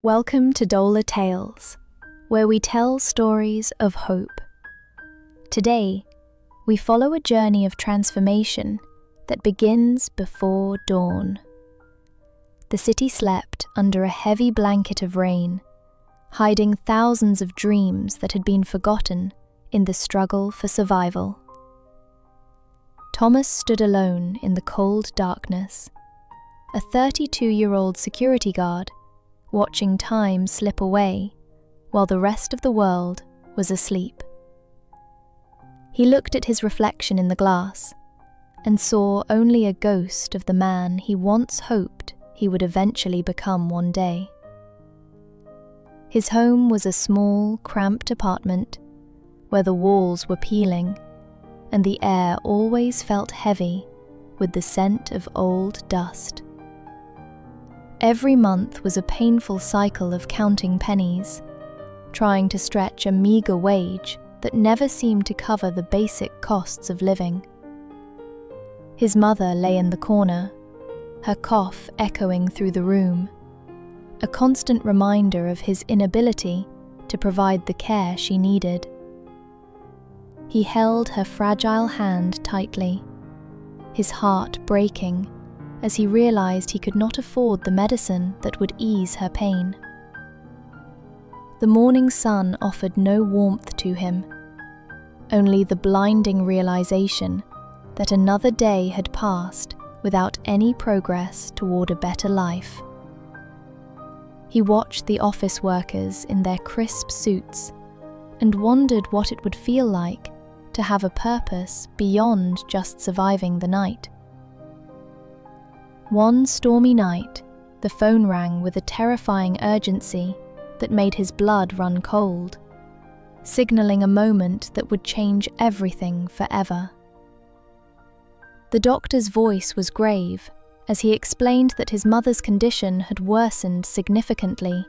Welcome to DOLA Tales, where we tell stories of hope. Today, we follow a journey of transformation that begins before dawn. The city slept under a heavy blanket of rain, hiding thousands of dreams that had been forgotten in the struggle for survival. Thomas stood alone in the cold darkness, a 32-year-old security guard watching time slip away while the rest of the world was asleep. He looked at his reflection in the glass and saw only a ghost of the man he once hoped he would eventually become one day. His home was a small, cramped apartment where the walls were peeling and the air always felt heavy with the scent of old dust. Every month was a painful cycle of counting pennies, trying to stretch a meager wage that never seemed to cover the basic costs of living. His mother lay in the corner, her cough echoing through the room, a constant reminder of his inability to provide the care she needed. He held her fragile hand tightly, his heart breaking as he realized he could not afford the medicine that would ease her pain. The morning sun offered no warmth to him, only the blinding realization that another day had passed without any progress toward a better life. He watched the office workers in their crisp suits and wondered what it would feel like to have a purpose beyond just surviving the night. One stormy night, the phone rang with a terrifying urgency that made his blood run cold, signaling a moment that would change everything forever. The doctor's voice was grave as he explained that his mother's condition had worsened significantly,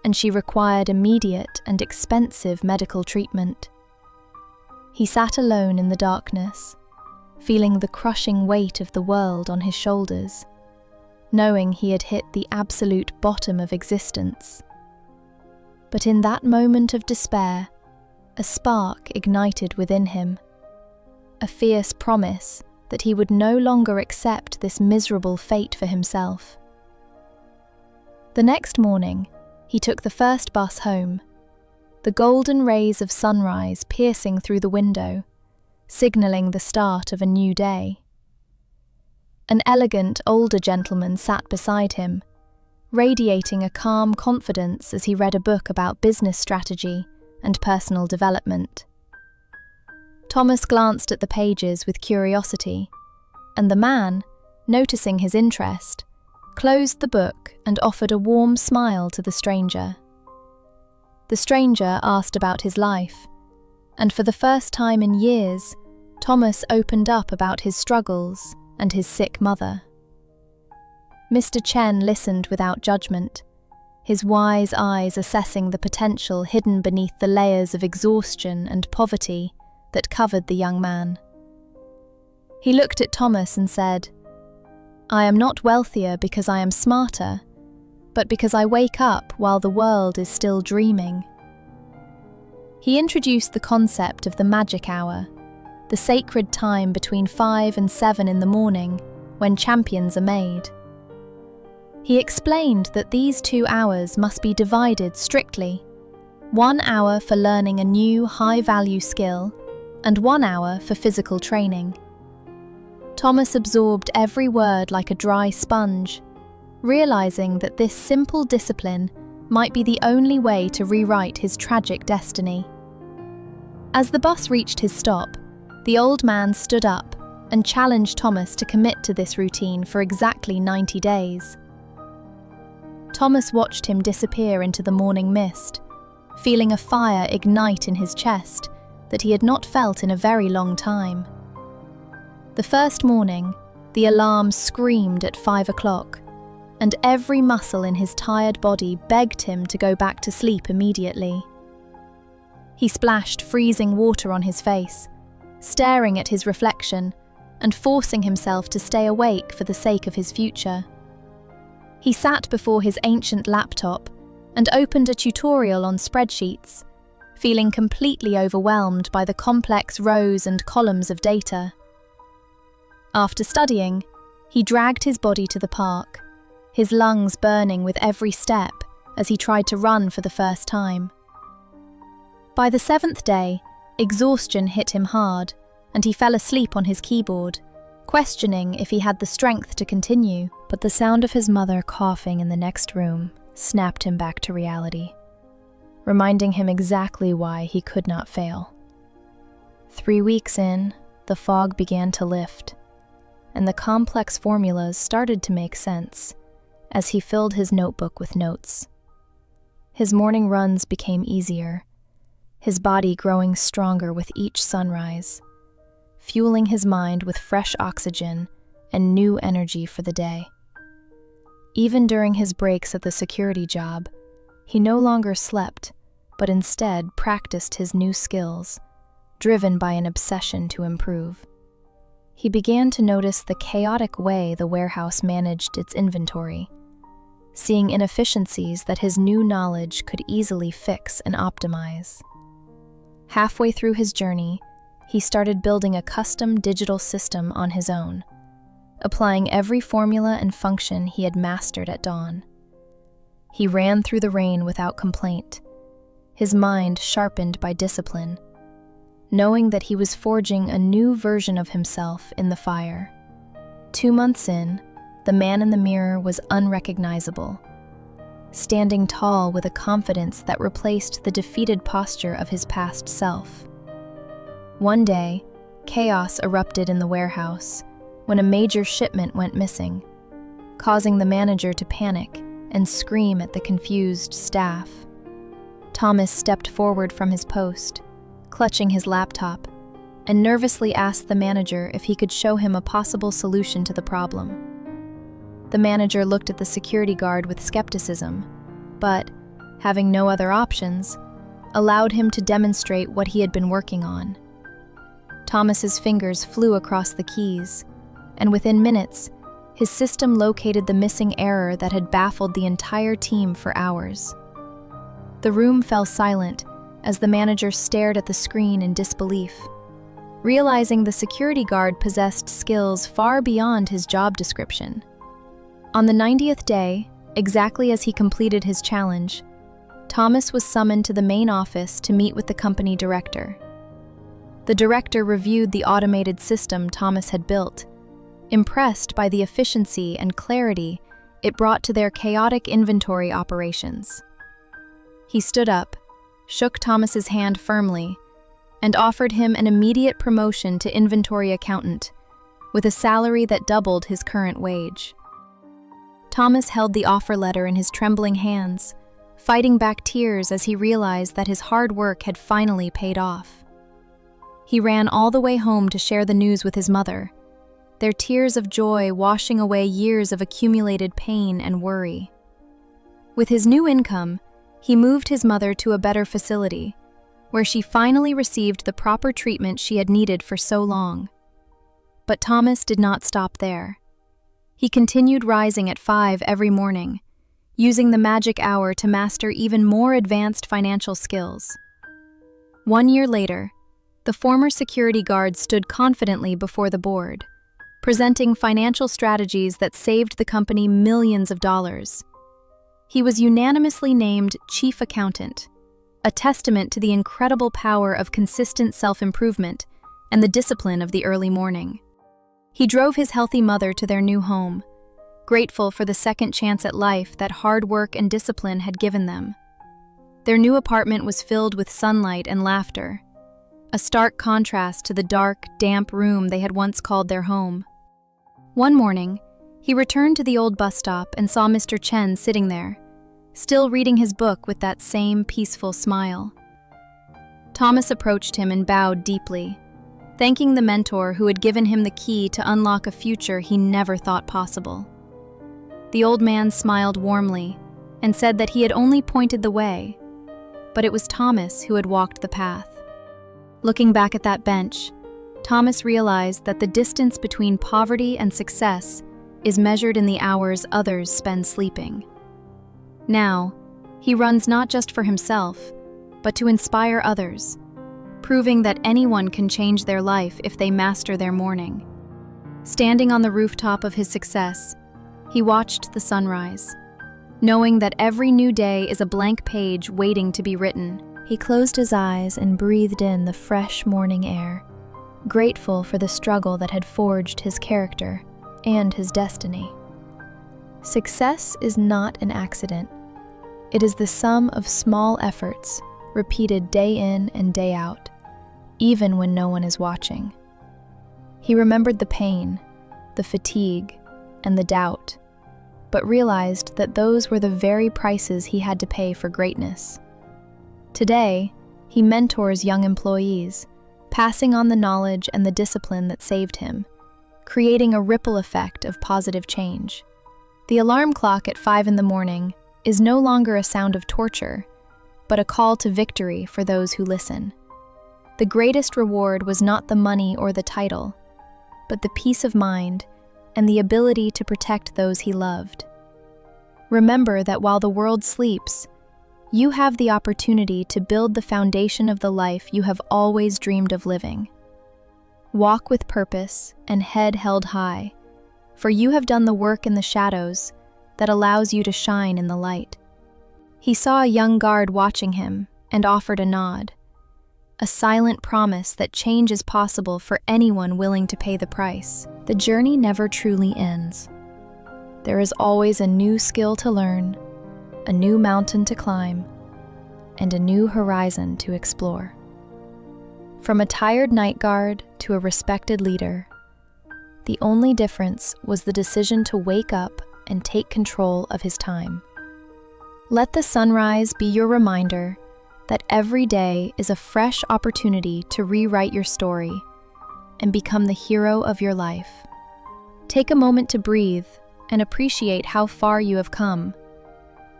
and she required immediate and expensive medical treatment. He sat alone in the darkness, feeling the crushing weight of the world on his shoulders, knowing he had hit the absolute bottom of existence. But in that moment of despair, a spark ignited within him, a fierce promise that he would no longer accept this miserable fate for himself. The next morning, he took the first bus home, the golden rays of sunrise piercing through the window, signaling the start of a new day. An elegant older gentleman sat beside him, radiating a calm confidence as he read a book about business strategy and personal development. Thomas glanced at the pages with curiosity, and the man, noticing his interest, closed the book and offered a warm smile to the stranger. The stranger asked about his life, and for the first time in years, Thomas opened up about his struggles and his sick mother. Mr. Chen listened without judgment, his wise eyes assessing the potential hidden beneath the layers of exhaustion and poverty that covered the young man. He looked at Thomas and said, "I am not wealthier because I am smarter, but because I wake up while the world is still dreaming." He introduced the concept of the magic hour, the sacred time between 5 and 7 in the morning when champions are made. He explained that these 2 hours must be divided strictly, 1 hour for learning a new high-value skill and 1 hour for physical training. Thomas absorbed every word like a dry sponge, realizing that this simple discipline might be the only way to rewrite his tragic destiny. As the bus reached his stop, the old man stood up and challenged Thomas to commit to this routine for exactly 90 days. Thomas watched him disappear into the morning mist, feeling a fire ignite in his chest that he had not felt in a very long time. The first morning, the alarm screamed at 5 o'clock, and every muscle in his tired body begged him to go back to sleep immediately. He splashed freezing water on his face, staring at his reflection and forcing himself to stay awake for the sake of his future. He sat before his ancient laptop, and opened a tutorial on spreadsheets, feeling completely overwhelmed by the complex rows and columns of data. After studying, he dragged his body to the park, his lungs burning with every step as he tried to run for the first time. By the 7th day, exhaustion hit him hard, and he fell asleep on his keyboard, questioning if he had the strength to continue. But the sound of his mother coughing in the next room snapped him back to reality, reminding him exactly why he could not fail. 3 weeks in, the fog began to lift, and the complex formulas started to make sense as he filled his notebook with notes. His morning runs became easier, his body growing stronger with each sunrise, fueling his mind with fresh oxygen and new energy for the day. Even during his breaks at the security job, he no longer slept, but instead practiced his new skills, driven by an obsession to improve. He began to notice the chaotic way the warehouse managed its inventory, seeing inefficiencies that his new knowledge could easily fix and optimize. Halfway through his journey, he started building a custom digital system on his own, applying every formula and function he had mastered at dawn. He ran through the rain without complaint, his mind sharpened by discipline, knowing that he was forging a new version of himself in the fire. 2 months in, the man in the mirror was unrecognizable, standing tall with a confidence that replaced the defeated posture of his past self. One day, chaos erupted in the warehouse when a major shipment went missing, causing the manager to panic and scream at the confused staff. Thomas stepped forward from his post, clutching his laptop, and nervously asked the manager if he could show him a possible solution to the problem. The manager looked at the security guard with skepticism, but, having no other options, allowed him to demonstrate what he had been working on. Thomas's fingers flew across the keys, and within minutes, his system located the missing error that had baffled the entire team for hours. The room fell silent as the manager stared at the screen in disbelief, realizing the security guard possessed skills far beyond his job description. On the 90th day, exactly as he completed his challenge, Thomas was summoned to the main office to meet with the company director. The director reviewed the automated system Thomas had built, impressed by the efficiency and clarity it brought to their chaotic inventory operations. He stood up, shook Thomas's hand firmly, and offered him an immediate promotion to inventory accountant, with a salary that doubled his current wage. Thomas held the offer letter in his trembling hands, fighting back tears as he realized that his hard work had finally paid off. He ran all the way home to share the news with his mother, their tears of joy washing away years of accumulated pain and worry. With his new income, he moved his mother to a better facility, where she finally received the proper treatment she had needed for so long. But Thomas did not stop there. He continued rising at 5 every morning, using the magic hour to master even more advanced financial skills. 1 year later, the former security guard stood confidently before the board, presenting financial strategies that saved the company millions of dollars. He was unanimously named chief accountant, a testament to the incredible power of consistent self-improvement and the discipline of the early morning. He drove his healthy mother to their new home, grateful for the second chance at life that hard work and discipline had given them. Their new apartment was filled with sunlight and laughter, a stark contrast to the dark, damp room they had once called their home. One morning, he returned to the old bus stop and saw Mr. Chen sitting there, still reading his book with that same peaceful smile. Thomas approached him and bowed deeply, thanking the mentor who had given him the key to unlock a future he never thought possible. The old man smiled warmly and said that he had only pointed the way, but it was Thomas who had walked the path. Looking back at that bench, Thomas realized that the distance between poverty and success is measured in the hours others spend sleeping. Now, He runs not just for himself, but to inspire others, proving that anyone can change their life if they master their morning. Standing on the rooftop of his success, he watched the sunrise. Knowing that every new day is a blank page waiting to be written, he closed his eyes and breathed in the fresh morning air, grateful for the struggle that had forged his character and his destiny. Success is not an accident. It is the sum of small efforts, repeated day in and day out, even when no one is watching. He remembered the pain, the fatigue, and the doubt, but realized that those were the very prices he had to pay for greatness. Today, he mentors young employees, passing on the knowledge and the discipline that saved him, creating a ripple effect of positive change. The alarm clock at 5 in the morning is no longer a sound of torture, but a call to victory for those who listen. The greatest reward was not the money or the title, but the peace of mind and the ability to protect those he loved. Remember that while the world sleeps, you have the opportunity to build the foundation of the life you have always dreamed of living. Walk with purpose and head held high, for you have done the work in the shadows that allows you to shine in the light. He saw a young guard watching him and offered a nod, a silent promise that change is possible for anyone willing to pay the price. The journey never truly ends. There is always a new skill to learn, a new mountain to climb, and a new horizon to explore. From a tired night guard to a respected leader, the only difference was the decision to wake up and take control of his time. Let the sunrise be your reminder that every day is a fresh opportunity to rewrite your story and become the hero of your life. Take a moment to breathe and appreciate how far you have come,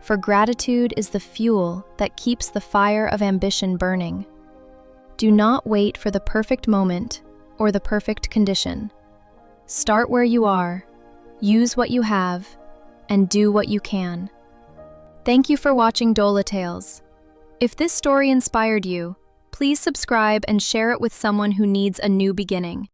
for gratitude is the fuel that keeps the fire of ambition burning. Do not wait for the perfect moment or the perfect condition. Start where you are, use what you have, and do what you can. Thank you for watching DOLA Tales. If this story inspired you, please subscribe and share it with someone who needs a new beginning.